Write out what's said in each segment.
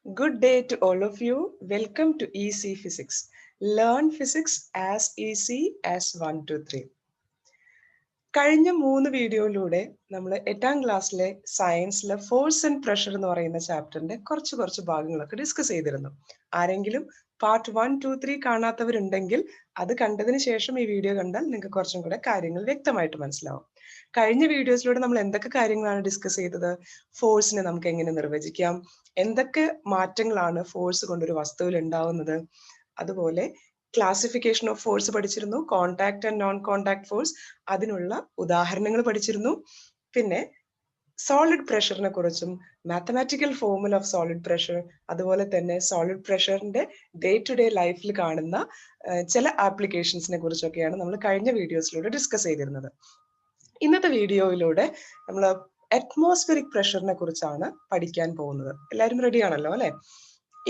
Good day to all of you. Welcome to Easy Physics. Learn physics as easy as 1, 2, 3. കഴിഞ്ഞ 3 വീഡിയോയിലൂടെ നമ്മൾ 8ാം ക്ലാസ്സിലെ സയൻസിലെ force and pressure എന്ന് പറയുന്ന ചാപ്റ്ററിന്റെ കുറച്ച് ഭാഗങ്ങളൊക്കെ ഡിസ്കസ് ചെയ്തിരുന്നു. ആരെങ്കിലും പാർട്ട് 1, 2, 3 കാണാത്തവരുണ്ടെങ്കിൽ അത് കണ്ടതിന് ശേഷം ഈ വീഡിയോ കണ്ടാൽ നിങ്ങൾക്ക് കുറച്ചും കൂടെ കാര്യങ്ങൾ വ്യക്തമായിട്ട് മനസ്സിലാവും. കഴിഞ്ഞ വീഡിയോസിലൂടെ നമ്മൾ എന്തൊക്കെ കാര്യങ്ങളാണ് ഡിസ്കസ് ചെയ്തത്? ഫോഴ്സിനെ നമുക്ക് എങ്ങനെ നിർവചിക്കാം, എന്തൊക്കെ മാറ്റങ്ങളാണ് ഫോഴ്സ് കൊണ്ടൊരു വസ്തുവിൽ ഉണ്ടാവുന്നത്, അതുപോലെ ക്ലാസിഫിക്കേഷൻ ഓഫ് ഫോഴ്സ് പഠിച്ചിരുന്നു, contact and non contact force, അതിനുള്ള ഉദാഹരണങ്ങൾ പഠിച്ചിരുന്നു. പിന്നെ സോളിഡ് പ്രഷറിനെ കുറിച്ചും mathematical formula of solid pressure, അതുപോലെ തന്നെ സോളിഡ് പ്രഷറിന്റെ ഡേ ടു ഡേ ലൈഫിൽ കാണുന്ന ചില ആപ്ലിക്കേഷൻസിനെ കുറിച്ചൊക്കെയാണ് നമ്മൾ കഴിഞ്ഞ വീഡിയോസിലൂടെ ഡിസ്കസ് ചെയ്തിരുന്നത്. ഇന്നത്തെ വീഡിയോയിലൂടെ നമ്മൾ അറ്റ്മോസ്ഫിയറിക് പ്രഷറിനെ കുറിച്ചാണ് പഠിക്കാൻ പോകുന്നത്. എല്ലാവരും റെഡി ആണല്ലോ അല്ലെ?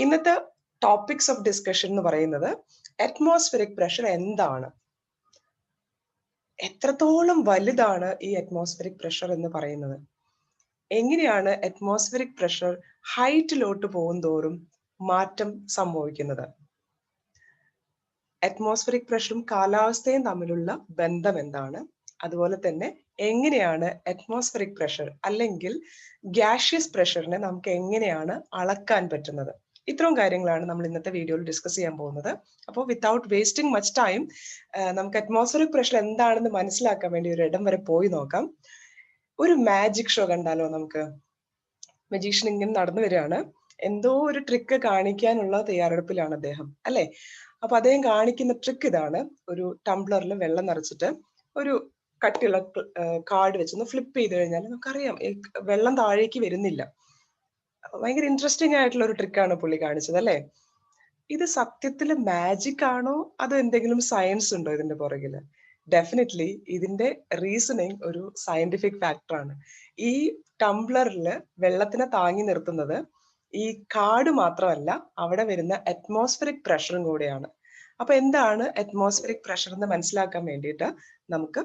ഇന്നത്തെ ടോപ്പിക്സ് ഓഫ് ഡിസ്കഷൻ എന്ന് പറയുന്നത് അറ്റ്മോസ്ഫിയറിക് പ്രഷർ എന്താണ്, എത്രത്തോളം വലുതാണ് ഈ അറ്റ്മോസ്ഫിയറിക് പ്രഷർ എന്ന് പറയുന്നത്, എങ്ങനെയാണ് അറ്റ്മോസ്ഫിയറിക് പ്രഷർ ഹൈറ്റിലോട്ട് പോകുന്തോറും മാറ്റം സംഭവിക്കുന്നത്, അറ്റ്മോസ്ഫിയറിക് പ്രഷറും കാലാവസ്ഥയും തമ്മിലുള്ള ബന്ധം എന്താണ്, അതുപോലെ തന്നെ എങ്ങനെയാണ് അറ്റ്മോസ്ഫിയറിക് പ്രഷർ അല്ലെങ്കിൽ ഗ്യാഷ്യസ് പ്രഷറിനെ നമുക്ക് എങ്ങനെയാണ് അളക്കാൻ പറ്റുന്നത്. ഇത്രയും കാര്യങ്ങളാണ് നമ്മൾ ഇന്നത്തെ വീഡിയോയിൽ ഡിസ്കസ് ചെയ്യാൻ പോകുന്നത്. അപ്പോൾ വിത്തൗട്ട് വേസ്റ്റിംഗ് മച്ച് ടൈം നമുക്ക് അറ്റ്മോസ്ഫിയറിക് പ്രഷർ എന്താണെന്ന് മനസ്സിലാക്കാൻ വേണ്ടി ഒരു ഇടം വരെ പോയി നോക്കാം. ഒരു മാജിക് ഷോ കണ്ടാലോ നമുക്ക്? മജീഷ്യൻ ഇങ്ങനെ നടന്നു വരികയാണ്, എന്തോ ഒരു ട്രിക്ക് കാണിക്കാനുള്ള തയ്യാറെടുപ്പിലാണ് അദ്ദേഹം അല്ലെ? അപ്പൊ അദ്ദേഹം കാണിക്കുന്ന ട്രിക്ക് ഇതാണ്: ഒരു ടംബ്ലറിൽ വെള്ളം നിറച്ചിട്ട് ഒരു കട്ടിയുള്ള കാർഡ് വെച്ചൊന്ന് ഫ്ലിപ്പ് ചെയ്ത് കഴിഞ്ഞാൽ നമുക്കറിയാം വെള്ളം താഴേക്ക് വരുന്നില്ല. ഭയങ്കര ഇൻട്രസ്റ്റിംഗ് ആയിട്ടുള്ള ഒരു ട്രിക്കാണ് പുള്ളി കാണിച്ചത് അല്ലെ? ഇത് സത്യത്തില് മാജിക് ആണോ അതോ എന്തെങ്കിലും സയൻസ് ഉണ്ടോ ഇതിന്റെ പുറകില്? ഡെഫിനറ്റ്ലി ഇതിന്റെ റീസണിങ് ഒരു സയന്റിഫിക് ഫാക്ടർ ആണ്. ഈ ടംബ്ലറില് വെള്ളത്തിനെ താങ്ങി നിർത്തുന്നത് ഈ കാർഡ് മാത്രമല്ല, അവിടെ വരുന്ന അറ്റ്മോസ്ഫിയറിക് പ്രഷറും കൂടെയാണ്. അപ്പൊ എന്താണ് അറ്റ്മോസ്ഫിയറിക് പ്രഷർ എന്ന് മനസ്സിലാക്കാൻ വേണ്ടിയിട്ട് നമുക്ക്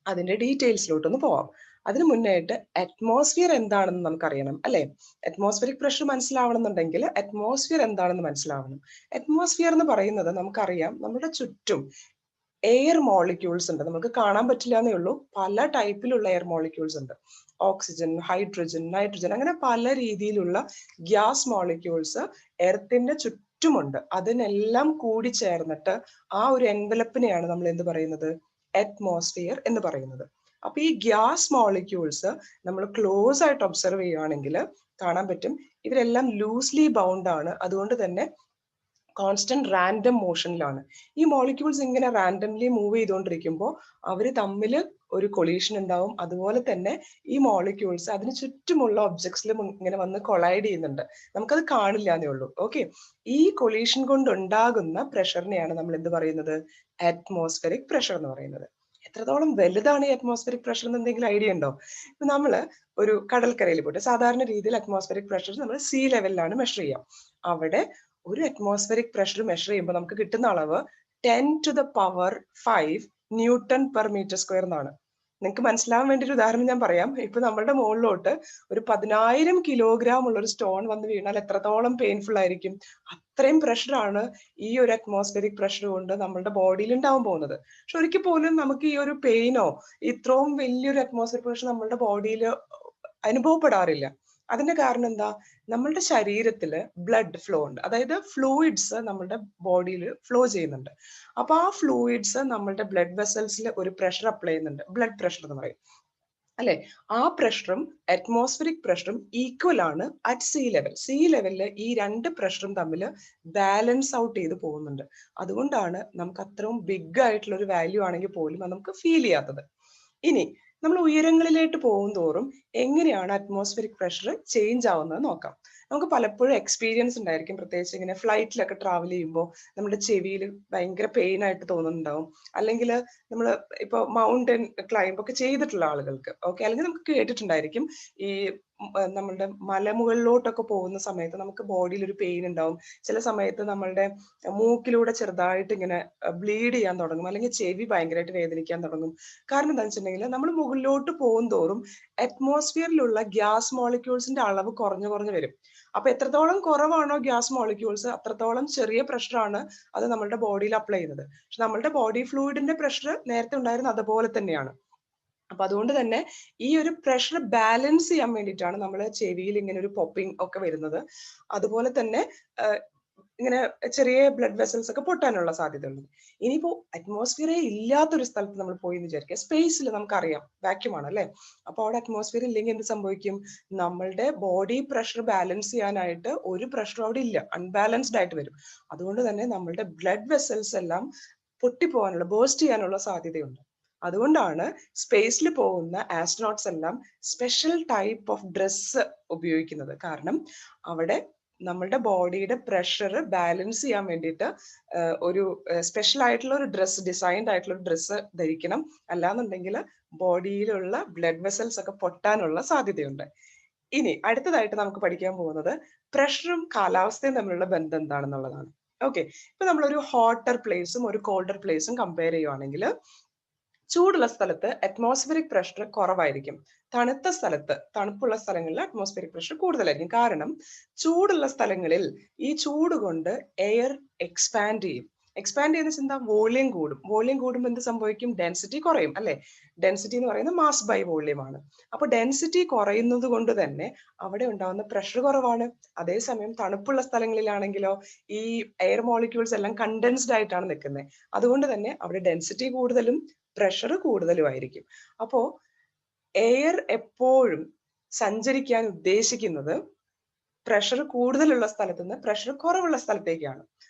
അതിന്റെ ഡീറ്റെയിൽസിലോട്ടൊന്ന് പോവാം. അതിനു മുന്നായിട്ട് അറ്റ്മോസ്ഫിയർ എന്താണെന്ന് നമുക്കറിയണം അല്ലെ? അറ്റ്മോസ്ഫിയറിക് പ്രഷർ മനസ്സിലാവണമെന്നുണ്ടെങ്കിൽ അറ്റ്മോസ്ഫിയർ എന്താണെന്ന് മനസ്സിലാവണം. അറ്റ്മോസ്ഫിയർ എന്ന് പറയുന്നത് നമുക്കറിയാം, നമ്മുടെ ചുറ്റും എയർ മോളിക്യൂൾസ് ഉണ്ട്. നമുക്ക് കാണാൻ പറ്റില്ല എന്നേ ഉള്ളൂ. പല ടൈപ്പിലുള്ള എയർ മോളിക്യൂൾസ് ഉണ്ട്. ഓക്സിജൻ, ഹൈഡ്രജൻ, നൈട്രജൻ, അങ്ങനെ പല രീതിയിലുള്ള ഗ്യാസ് മോളിക്യൂൾസ് എർത്തിന്റെ ചുറ്റുമുണ്ട്. അതിനെല്ലാം കൂടി ചേർന്നിട്ട് ആ ഒരു എൻവലപ്പിനെയാണ് നമ്മൾ എന്ത് പറയുന്നത്? അറ്റ്മോസ്ഫിയർ എന്ന് പറയുന്നത്. അപ്പൊ ഈ ഗ്യാസ് മോളിക്യൂൾസ് നമ്മൾ ക്ലോസ് ആയിട്ട് ഒബ്സർവ് ചെയ്യുകയാണെങ്കിൽ കാണാൻ പറ്റും, ഇവരെല്ലാം ലൂസ്ലി ബൗണ്ട് ആണ്. അതുകൊണ്ട് തന്നെ കോൺസ്റ്റന്റ് റാൻഡം മോഷനിലാണ്. ഈ മോളിക്യൂൾസ് ഇങ്ങനെ റാൻഡംലി മൂവ് ചെയ്തുകൊണ്ടിരിക്കുമ്പോൾ അവർ തമ്മിൽ ഒരു കൊളീഷൻ ഉണ്ടാവും. അതുപോലെ തന്നെ ഈ മോളിക്യൂൾസ് അതിന് ചുറ്റുമുള്ള ഒബ്ജക്ട്സിലും ഇങ്ങനെ വന്ന് കൊളൈഡ് ചെയ്യുന്നുണ്ട്. നമുക്കത് കാണില്ല എന്നേ ഉള്ളൂ. ഓക്കെ, ഈ കൊളീഷൻ കൊണ്ടുണ്ടാകുന്ന പ്രഷറിനെയാണ് നമ്മൾ എന്ത് പറയുന്നത്? അറ്റ്മോസ്ഫിയറിക് പ്രഷർ എന്ന് പറയുന്നത്. എത്രത്തോളം വലുതാണ് ഈ അറ്റ്മോസ്ഫിയറിക് പ്രഷർ എന്ന് എന്തെങ്കിലും ഐഡിയ ഉണ്ടോ? ഇപ്പൊ നമ്മള് ഒരു കടൽക്കരയിൽ പോയിട്ട് സാധാരണ രീതിയിൽ അറ്റ്മോസ്ഫിയറിക് പ്രഷർ നമ്മൾ സീ ലെവലിലാണ് മെഷർ ചെയ്യാം. അവിടെ ഒരു അറ്റ്മോസ്ഫിയറിക് പ്രഷർ മെഷർ ചെയ്യുമ്പോൾ നമുക്ക് കിട്ടുന്ന അളവ് 10⁵ ന്യൂട്ടൺ പെർ മീറ്റർ സ്ക്വയർ എന്നാണ്. നിങ്ങൾക്ക് മനസ്സിലാവാൻ വേണ്ടി ഒരു ഉദാഹരണം ഞാൻ പറയാം. ഇപ്പൊ നമ്മളുടെ മുകളിലോട്ട് ഒരു 10,000 കിലോഗ്രാം ഉള്ള ഒരു സ്റ്റോൺ വന്ന് വീണാൽ എത്രത്തോളം പെയിൻഫുൾ ആയിരിക്കും. അത്രയും പ്രഷറാണ് ഈ ഒരു അറ്റ്മോസ്ഫിയറിക് പ്രഷർ കൊണ്ട് നമ്മളുടെ ബോഡിയിൽ ഉണ്ടാവാൻ പോകുന്നത്. പക്ഷെ ഒരിക്കൽ പോലും നമുക്ക് ഈ ഒരു പെയിനോ ഇത്രയും വലിയൊരു അറ്റ്മോസ്ഫിയറിക് പ്രഷർ നമ്മളുടെ ബോഡിയിൽ അനുഭവപ്പെടാറില്ല. അതിന്റെ കാരണം എന്താ? നമ്മളുടെ ശരീരത്തില് ബ്ലഡ് ഫ്ലോ ഉണ്ട്. അതായത് ഫ്ലൂയിഡ്സ് നമ്മളുടെ ബോഡിയിൽ ഫ്ലോ ചെയ്യുന്നുണ്ട്. അപ്പൊ ആ ഫ്ലൂയിഡ്സ് നമ്മളുടെ ബ്ലഡ് വെസൽസിൽ ഒരു പ്രഷർ അപ്ലൈ ചെയ്യുന്നുണ്ട്. ബ്ലഡ് പ്രഷർ എന്ന് പറയും അല്ലെ? ആ പ്രഷറും അറ്റ്മോസ്ഫിയറിക് പ്രഷറും ഈക്വൽ ആണ് അറ്റ് സീ ലെവൽ. സീ ലെവലില് ഈ രണ്ട് പ്രഷറും തമ്മിൽ ബാലൻസ് ഔട്ട് ചെയ്ത് പോകുന്നുണ്ട്. അതുകൊണ്ടാണ് നമുക്ക് അത്രയും ബിഗ് ആയിട്ടുള്ള ഒരു വാല്യൂ ആണെങ്കിൽ പോലും അത് നമുക്ക് ഫീൽ ചെയ്യാത്തത്. ഇനി നമ്മൾ ഉയരങ്ങളിലേക്ക് പോകും തോറും എങ്ങനെയാണ് അറ്റ്മോസ്ഫിയറിക് പ്രഷർ ചേഞ്ച് ആവുന്നത് നോക്കാം. നമുക്ക് പലപ്പോഴും എക്സ്പീരിയൻസ് ഉണ്ടായിരിക്കും, പ്രത്യേകിച്ച് ഇങ്ങനെ ഫ്ലൈറ്റിലൊക്കെ ട്രാവൽ ചെയ്യുമ്പോൾ നമ്മുടെ ചെവിയിൽ ഭയങ്കര പെയിൻ ആയിട്ട് തോന്നുന്നുണ്ടാവും. അല്ലെങ്കിൽ നമ്മൾ ഇപ്പോൾ മൗണ്ടൻ ക്ലൈംബ് ഒക്കെ ചെയ്തിട്ടുള്ള ആളുകൾക്ക് ഓക്കെ, അല്ലെങ്കിൽ നമുക്ക് കേട്ടിട്ടുണ്ടായിരിക്കും ഈ നമ്മളുടെ മലമുകളിലോട്ടൊക്കെ പോകുന്ന സമയത്ത് നമുക്ക് ബോഡിയിൽ ഒരു പെയിൻ ഉണ്ടാവും. ചില സമയത്ത് നമ്മളുടെ മൂക്കിലൂടെ ചെറുതായിട്ട് ഇങ്ങനെ ബ്ലീഡ് ചെയ്യാൻ തുടങ്ങും, അല്ലെങ്കിൽ ചെവി ഭയങ്കരമായിട്ട് വേദനിക്കാൻ തുടങ്ങും. കാരണം എന്താ വെച്ചിട്ടുണ്ടെങ്കിൽ നമ്മൾ മുകളിലോട്ട് പോകും തോറും അറ്റ്മോസ്ഫിയറിലുള്ള ഗ്യാസ് മോളിക്യൂൾസിന്റെ അളവ് കുറഞ്ഞു കുറഞ്ഞു വരും. അപ്പൊ എത്രത്തോളം കുറവാണോ ഗ്യാസ് മോളിക്യൂൾസ്, അത്രത്തോളം ചെറിയ പ്രഷറാണ് അത് നമ്മളുടെ ബോഡിയിൽ അപ്ലൈ ചെയ്യുന്നത്. പക്ഷെ നമ്മളുടെ ബോഡി ഫ്ലൂയിഡിന്റെ പ്രഷർ നേരത്തെ ഉണ്ടായിരുന്ന അതുപോലെ തന്നെയാണ്. അപ്പൊ അതുകൊണ്ട് തന്നെ ഈ ഒരു പ്രഷർ ബാലൻസ് ചെയ്യാൻ വേണ്ടിയിട്ടാണ് നമ്മൾ ചെവിയിൽ ഇങ്ങനെ ഒരു പോപ്പിംഗ് ഒക്കെ വരുന്നത്. അതുപോലെ തന്നെ ഇങ്ങനെ ചെറിയ ബ്ലഡ് വെസൽസ് ഒക്കെ പൊട്ടാനുള്ള സാധ്യതയുണ്ട്. ഇനിയിപ്പോ അറ്റ്മോസ്ഫിയറെ ഇല്ലാത്തൊരു സ്ഥലത്ത് നമ്മൾ പോയി എന്ന് വിചാരിക്കുക. സ്പേസിൽ നമുക്കറിയാം വാക്യൂം ആണ് അല്ലെ. അപ്പൊ അവിടെ അറ്റ്മോസ്ഫിയർ ഇല്ലെങ്കിൽ എന്ത് സംഭവിക്കും? നമ്മളുടെ ബോഡി പ്രഷർ ബാലൻസ് ചെയ്യാനായിട്ട് ഒരു പ്രഷറും അവിടെ ഇല്ല, അൺബാലൻസ്ഡ് ആയിട്ട് വരും. അതുകൊണ്ട് തന്നെ നമ്മളുടെ ബ്ലഡ് വെസൽസ് എല്ലാം പൊട്ടിപ്പോകാനുള്ള, ബേസ്റ്റ് ചെയ്യാനുള്ള സാധ്യതയുണ്ട്. അതുകൊണ്ടാണ് സ്പേസിൽ പോകുന്ന ആസ്ട്രോനോട്ട്സ് എല്ലാം സ്പെഷ്യൽ ടൈപ്പ് ഓഫ് ഡ്രസ്സ് ഉപയോഗിക്കുന്നത്. കാരണം അവിടെ നമ്മളുടെ ബോഡിയുടെ പ്രഷർ ബാലൻസ് ചെയ്യാൻ വേണ്ടിയിട്ട് ഒരു സ്പെഷ്യൽ ആയിട്ടുള്ള ഒരു ഡ്രസ്സ്, ഡിസൈൻഡ് ആയിട്ടുള്ള ഒരു ഡ്രസ്സ് ധരിക്കണം. അല്ലാന്നുണ്ടെങ്കിൽ ബോഡിയിലുള്ള ബ്ലഡ് വെസൽസ് ഒക്കെ പൊട്ടാനുള്ള സാധ്യതയുണ്ട്. ഇനി അടുത്തതായിട്ട് നമുക്ക് പഠിക്കാൻ പോകുന്നത് പ്രഷറും കാലാവസ്ഥയും തമ്മിലുള്ള ബന്ധം എന്താണെന്നുള്ളതാണ്. ഓക്കെ, ഇപ്പൊ നമ്മളൊരു ഹോട്ടർ പ്ലേസും ഒരു കോൾഡർ പ്ലേസും കമ്പയർ ചെയ്യുവാണെങ്കിൽ ചൂടുള്ള സ്ഥലത്ത് അറ്റ്മോസ്ഫിയറിക് പ്രഷർ കുറവായിരിക്കും. തണുത്ത സ്ഥലത്ത്, തണുപ്പുള്ള സ്ഥലങ്ങളിൽ അറ്റ്മോസ്ഫിയറിക് പ്രഷർ കൂടുതലായിരിക്കും. കാരണം ചൂടുള്ള സ്ഥലങ്ങളിൽ ഈ ചൂട് കൊണ്ട് എയർ എക്സ്പാൻഡ് ചെയ്യും. എക്സ്പാൻഡ് ചെയ്യുന്ന ചിന്ത വോളിയം കൂടും. വോളിയം കൂടുമ്പോൾ എന്ത് സംഭവിക്കും? ഡെൻസിറ്റി കുറയും അല്ലെ. ഡെൻസിറ്റി എന്ന് പറയുന്നത് മാസ് ബൈ വോളിയം ആണ്. അപ്പൊ ഡെൻസിറ്റി കുറയുന്നത് കൊണ്ട് തന്നെ അവിടെ ഉണ്ടാവുന്ന പ്രഷർ കുറവാണ്. അതേസമയം തണുപ്പുള്ള സ്ഥലങ്ങളിലാണെങ്കിലോ ഈ എയർ മോളിക്യൂൾസ് എല്ലാം കണ്ടൻസ്ഡ് ആയിട്ടാണ് നിൽക്കുന്നത്. അതുകൊണ്ട് തന്നെ അവിടെ ഡെൻസിറ്റി കൂടുതലും പ്രഷർ കൂടുതലുമായിരിക്കും. അപ്പോ എയർ എപ്പോഴും സഞ്ചരിക്കാൻ ഉദ്ദേശിക്കുന്നത് പ്രഷർ കൂടുതലുള്ള സ്ഥലത്ത് നിന്ന് പ്രഷർ കുറവുള്ള സ്ഥലത്തേക്കാണ്.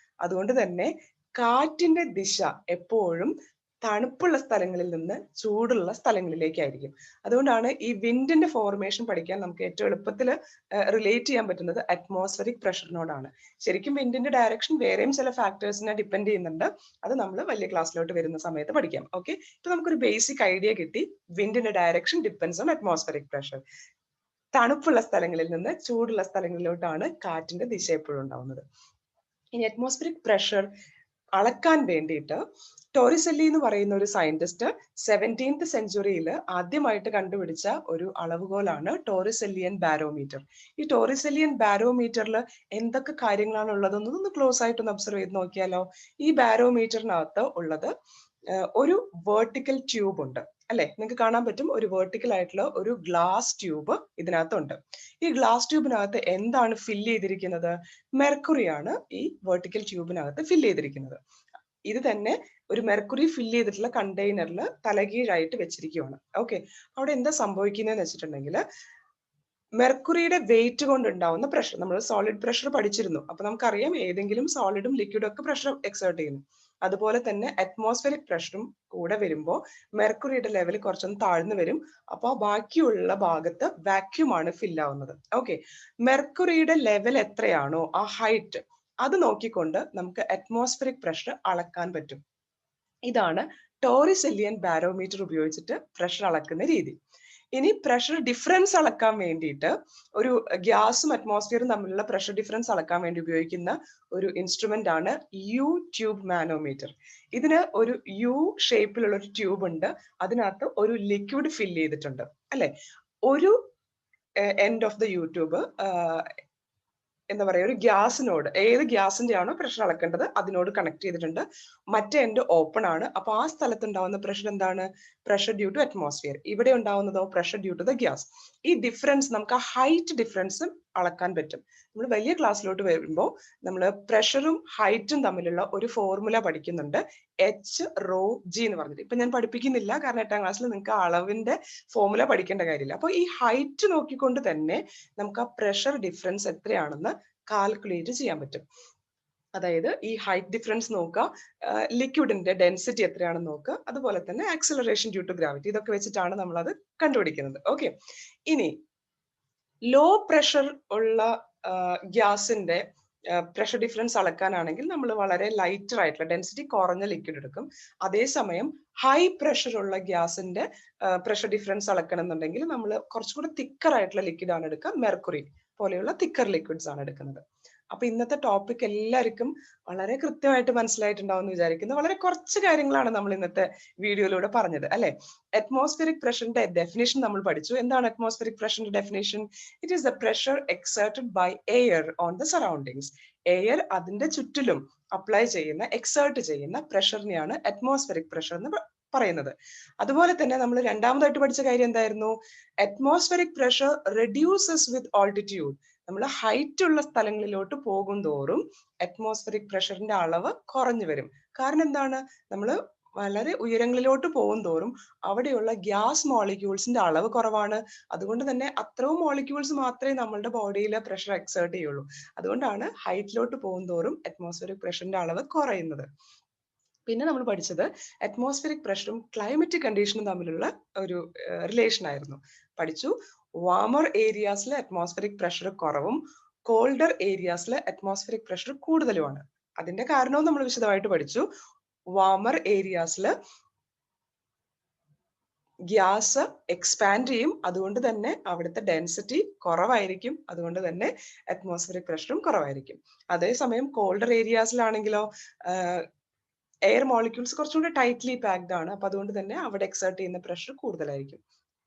അതുകൊണ്ട് തന്നെ കാറ്റിന്റെ ദിശ എപ്പോഴും തണുപ്പുള്ള സ്ഥലങ്ങളിൽ നിന്ന് ചൂടുള്ള സ്ഥലങ്ങളിലേക്കായിരിക്കും. അതുകൊണ്ടാണ് ഈ വിൻഡിന്റെ ഫോർമേഷൻ പഠിക്കാൻ നമുക്ക് ഏറ്റവും എളുപ്പത്തിൽ റിലേറ്റ് ചെയ്യാൻ പറ്റുന്നത് അറ്റ്മോസ്ഫറിക് പ്രഷറിനോടാണ്. ശരിക്കും വിൻഡിന്റെ ഡയറക്ഷൻ വേറെയും ചില ഫാക്ടേഴ്സിനെ ഡിപ്പെൻഡ് ചെയ്യുന്നുണ്ട്. അത് നമ്മൾ വലിയ ക്ലാസ്സിലോട്ട് വരുന്ന സമയത്ത് പഠിക്കാം. ഓക്കെ, ഇപ്പൊ നമുക്കൊരു ബേസിക് ഐഡിയ കിട്ടി. വിൻഡിന്റെ direction depends on atmospheric pressure. തണുപ്പുള്ള സ്ഥലങ്ങളിൽ നിന്ന് ചൂടുള്ള സ്ഥലങ്ങളിലോട്ടാണ് കാറ്റിന്റെ ദിശ എപ്പോഴും ഉണ്ടാവുന്നത്. ഇനി അറ്റ്മോസ്ഫറിക് പ്രഷർ അളക്കാൻ വേണ്ടിയിട്ട് ടോറിസെല്ലി എന്ന് പറയുന്ന ഒരു സയന്റിസ്റ്റ് 17th സെഞ്ചുറിയിൽ ആദ്യമായിട്ട് കണ്ടുപിടിച്ച ഒരു അളവുകോലാണ് ടോറിസെല്ലിയൻ ബാരോമീറ്റർ. ഈ ടോറിസെല്ലിയൻ ബാരോമീറ്ററിൽ എന്തൊക്കെ കാര്യങ്ങളാണ് ഉള്ളതെന്നൊന്ന് ക്ലോസ് ആയിട്ടൊന്ന് ഒബ്സർവ് ചെയ്ത് നോക്കിയാലോ. ഈ ബാരോമീറ്ററിനകത്ത് ഉള്ളത് ഒരു വെർട്ടിക്കൽ ട്യൂബ് ഉണ്ട് അല്ലെ. നിങ്ങൾക്ക് കാണാൻ പറ്റും ഒരു വെർട്ടിക്കൽ ആയിട്ടുള്ള ഒരു ഗ്ലാസ് ട്യൂബ് ഇതിനകത്തുണ്ട്. ഈ ഗ്ലാസ് ട്യൂബിനകത്ത് എന്താണ് ഫില്ല് ചെയ്തിരിക്കുന്നത്? മെർക്കുറിയാണ് ഈ വെർട്ടിക്കൽ ട്യൂബിനകത്ത് ഫില്ല് ചെയ്തിരിക്കുന്നത്. ഇത് തന്നെ ഒരു മെർക്കുറി ഫില്ല് ചെയ്തിട്ടുള്ള കണ്ടെയ്നറിൽ തലകീഴായിട്ട് വെച്ചിരിക്കുകയാണ്. ഓക്കെ, അവിടെ എന്താ സംഭവിക്കുന്നതെന്ന് വെച്ചിട്ടുണ്ടെങ്കിൽ മെർക്കുറിയുടെ വെയിറ്റ് കൊണ്ടുണ്ടാവുന്ന പ്രഷർ, നമ്മൾ സോളിഡ് പ്രഷർ പഠിച്ചിരുന്നു. അപ്പൊ നമുക്കറിയാം ഏതെങ്കിലും സോളിഡും ലിക്വിഡും ഒക്കെ പ്രഷർ എക്സേർട്ട് ചെയ്യുന്നു. അതുപോലെ തന്നെ അറ്റ്മോസ്ഫിയറിക് പ്രഷറും കൂടെ വരുമ്പോൾ മെർക്കുറിയുടെ ലെവൽ കുറച്ചൊന്ന് താഴ്ന്നു വരും. അപ്പോൾ ബാക്കിയുള്ള ഭാഗത്ത് വാക്യൂം ആണ് ഫില്ല് ആവുന്നത്. ഓക്കെ, മെർക്കുറിയുടെ ലെവൽ എത്രയാണോ ആ ഹൈറ്റ്, അത് നോക്കിക്കൊണ്ട് നമുക്ക് അറ്റ്മോസ്ഫിയറിക് പ്രഷർ അളക്കാൻ പറ്റും. ഇതാണ് ടോറിസെല്ലിയൻ ബാരോമീറ്റർ ഉപയോഗിച്ചിട്ട് പ്രഷർ അളക്കുന്ന രീതി. ഇനി പ്രഷർ ഡിഫറൻസ് അളക്കാൻ വേണ്ടിയിട്ട് ഒരു ഗ്യാസും അറ്റ്മോസ്ഫിയറും തമ്മിലുള്ള പ്രഷർ ഡിഫറൻസ് അളക്കാൻ വേണ്ടി ഉപയോഗിക്കുന്ന ഒരു ഇൻസ്ട്രുമെന്റ് ആണ് യു ട്യൂബ് മാനോമീറ്റർ. ഇതിന് ഒരു യു ഷേപ്പിലുള്ള ഒരു ട്യൂബ് ഉണ്ട്. അതിനകത്ത് ഒരു ലിക്വിഡ് ഫില്ല് ചെയ്തിട്ടുണ്ട് അല്ലെ. ഒരു എൻഡ് ഓഫ് ദ യൂട്യൂബ് എന്താ പറയുക, ഒരു ഗ്യാസിനോട്, ഏത് ഗ്യാസിന്റെ ആണോ പ്രഷർ അളക്കേണ്ടത് അതിനോട് കണക്ട് ചെയ്തിട്ടുണ്ട്. മറ്റേ എൻഡ് ഓപ്പൺ ആണ്. അപ്പൊ ആ സ്ഥലത്ത് ഉണ്ടാവുന്ന പ്രഷർ എന്താണ്? Pressure due to atmosphere. ഇവിടെ ഉണ്ടാവുന്നതോ pressure due to the gas. ഈ ഡിഫറൻസ്, നമുക്ക് ആ ഹൈറ്റ് ഡിഫറൻസ് അളക്കാൻ പറ്റും. നമ്മൾ വലിയ ക്ലാസ്സിലോട്ട് വരുമ്പോൾ നമ്മൾ പ്രഷറും ഹൈറ്റും തമ്മിലുള്ള ഒരു ഫോർമുല പഠിക്കുന്നുണ്ട്, HρG എന്ന് പറഞ്ഞിട്ട്. ഇപ്പൊ ഞാൻ പഠിപ്പിക്കുന്നില്ല, കാരണം 8ാം ക്ലാസ്സിൽ നിങ്ങൾക്ക് അളവിന്റെ ഫോർമുല പഠിക്കേണ്ട കാര്യമില്ല. അപ്പൊ ഈ ഹൈറ്റ് നോക്കിക്കൊണ്ട് തന്നെ നമുക്ക് ആ പ്രഷർ ഡിഫറൻസ് എത്രയാണെന്ന് കാൽക്കുലേറ്റ് ചെയ്യാൻ പറ്റും. അതായത് ഈ ഹൈറ്റ് ഡിഫറൻസ് നോക്കുക, ലിക്വിഡിന്റെ ഡെൻസിറ്റി എത്രയാണെന്ന് നോക്കുക, അതുപോലെ തന്നെ ആക്സിലറേഷൻ ഡ്യൂ ടു ഗ്രാവിറ്റി, ഇതൊക്കെ വെച്ചിട്ടാണ് നമ്മൾ അത് കണ്ടുപിടിക്കുന്നത്. ഓക്കെ, ഇനി ലോ പ്രഷർ ഉള്ള ഗ്യാസിന്റെ പ്രഷർ ഡിഫറൻസ് അളക്കാനാണെങ്കിൽ നമ്മൾ വളരെ ലൈറ്റർ ആയിട്ടുള്ള ഡെൻസിറ്റി കുറഞ്ഞ ലിക്വിഡ് എടുക്കും. അതേസമയം ഹൈ പ്രഷർ ഉള്ള ഗ്യാസിന്റെ പ്രഷർ ഡിഫറൻസ് അളക്കണം എന്നുണ്ടെങ്കിൽ നമ്മൾ കുറച്ചുകൂടി തിക്കർ ആയിട്ടുള്ള ലിക്വിഡ് ആണ് എടുക്കുക. മെർക്കുറി പോലെയുള്ള തിക്കർ ലിക്വിഡ്സ് ആണ് എടുക്കുന്നത്. അപ്പൊ ഇന്നത്തെ ടോപ്പിക് എല്ലാവർക്കും വളരെ കൃത്യമായിട്ട് മനസ്സിലായിട്ടുണ്ടാവും എന്ന് വിചാരിക്കുന്നു. വളരെ കുറച്ച് കാര്യങ്ങളാണ് നമ്മൾ ഇന്നത്തെ വീഡിയോയിലൂടെ പറഞ്ഞത് അല്ലെ. അറ്റ്മോസ്ഫിയറിക് പ്രഷറിന്റെ ഡെഫിനേഷൻ നമ്മൾ പഠിച്ചു. എന്താണ് അറ്റ്മോസ്ഫിയറിക് പ്രഷറിന്റെ definition? It is the pressure exerted by air on the surroundings. Air അതിന്റെ ചുറ്റിലും അപ്ലൈ ചെയ്യുന്ന, എക്സേർട്ട് ചെയ്യുന്ന പ്രഷറിനെയാണ് അറ്റ്മോസ്ഫിയറിക് പ്രഷർ എന്ന് പറയുന്നത്. അതുപോലെ തന്നെ നമ്മൾ രണ്ടാമതായിട്ട് പഠിച്ച കാര്യം എന്തായിരുന്നു? അറ്റ്മോസ്ഫിയറിക് പ്രഷർ റെഡ്യൂസസ് വിത്ത് ഓൾട്ടിറ്റ്യൂഡ്. നമ്മൾ ഹൈറ്റ് ഉള്ള സ്ഥലങ്ങളിലോട്ട് പോകും തോറും അറ്റ്മോസ്ഫിയറിക് പ്രഷറിന്റെ അളവ് കുറഞ്ഞു വരും. കാരണം എന്താണ്? നമ്മൾ വളരെ ഉയരങ്ങളിലോട്ട് പോകും തോറും അവിടെയുള്ള ഗ്യാസ് മോളിക്യൂൾസിന്റെ അളവ് കുറവാണ്. അതുകൊണ്ട് തന്നെ അത്രയും മോളിക്യൂൾസ് മാത്രമേ നമ്മളുടെ ബോഡിയിൽ പ്രഷർ എക്സേർട്ട് ചെയ്യുള്ളൂ. അതുകൊണ്ടാണ് ഹൈറ്റിലോട്ട് പോകും തോറും അറ്റ്മോസ്ഫിയറിക് പ്രഷറിന്റെ അളവ് കുറയുന്നത്. പിന്നെ നമ്മൾ പഠിച്ചത് അറ്റ്മോസ്ഫിയറിക് പ്രഷറും ക്ലൈമറ്റിക് കണ്ടീഷനും തമ്മിലുള്ള ഒരു റിലേഷൻ ആയിരുന്നു. പഠിച്ചു വാമർ ഏരിയാസിലെ അറ്റ്മോസ്ഫിയറിക് പ്രഷർ കുറവും കോൾഡർ ഏരിയാസിലെ അറ്റ്മോസ്ഫിയറിക് പ്രഷർ കൂടുതലുമാണ്. അതിന്റെ കാരണവും നമ്മൾ വിശദമായിട്ട് പഠിച്ചു. വാമർ ഏരിയാസിൽ ഗ്യാസ് എക്സ്പാൻഡ് ചെയ്യും, അതുകൊണ്ട് തന്നെ അവിടുത്തെ ഡെൻസിറ്റി കുറവായിരിക്കും, അതുകൊണ്ട് തന്നെ അറ്റ്മോസ്ഫിയറിക് പ്രഷറും കുറവായിരിക്കും. അതേസമയം കോൾഡർ ഏരിയാസിലാണെങ്കിലോ എയർ മോളിക്യൂൾസ് കുറച്ചുകൂടി ടൈറ്റ്ലി പാക്ഡ് ആണ്. അപ്പൊ അതുകൊണ്ട് തന്നെ അവിടെ എക്സേർട്ട് ചെയ്യുന്ന പ്രഷർ കൂടുതലായിരിക്കും.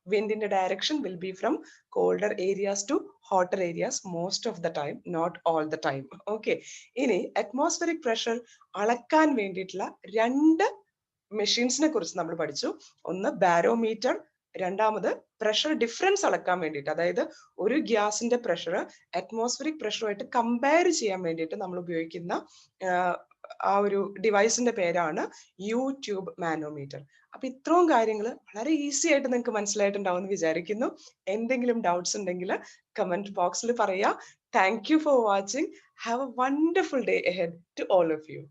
വിൻഡിന്റെ direction will be from colder areas to hotter areas most of the time, not all the time. Okay, ഇനി അറ്റ്മോസ്ഫിയറിക് പ്രഷർ അളക്കാൻ വേണ്ടിയിട്ടുള്ള രണ്ട് മെഷീൻസിനെ കുറിച്ച് നമ്മൾ പഠിച്ചു. ഒന്ന് ബാരോമീറ്റർ, രണ്ടാമത് പ്രഷർ ഡിഫറൻസ് അളക്കാൻ വേണ്ടിയിട്ട്, അതായത് ഒരു ഗ്യാസിന്റെ പ്രഷർ അറ്റ്മോസ്ഫിയറിക് പ്രഷറുമായിട്ട് കമ്പയർ ചെയ്യാൻ വേണ്ടിയിട്ട് നമ്മൾ ഉപയോഗിക്കുന്ന ആ ഒരു ഡിവൈസിന്റെ പേരാണ് യൂട്യൂബ് മാനോമീറ്റർ. അപ്പൊ ഇത്രയും കാര്യങ്ങൾ വളരെ ഈസി ആയിട്ട് നിങ്ങൾക്ക് മനസ്സിലായിട്ടുണ്ടാവും എന്ന് വിചാരിക്കുന്നു. എന്തെങ്കിലും ഡൗട്ട്സ് ഉണ്ടെങ്കിൽ കമന്റ് ബോക്സിൽ പറയാ. Thank you for watching. Have a wonderful day ahead to all of U.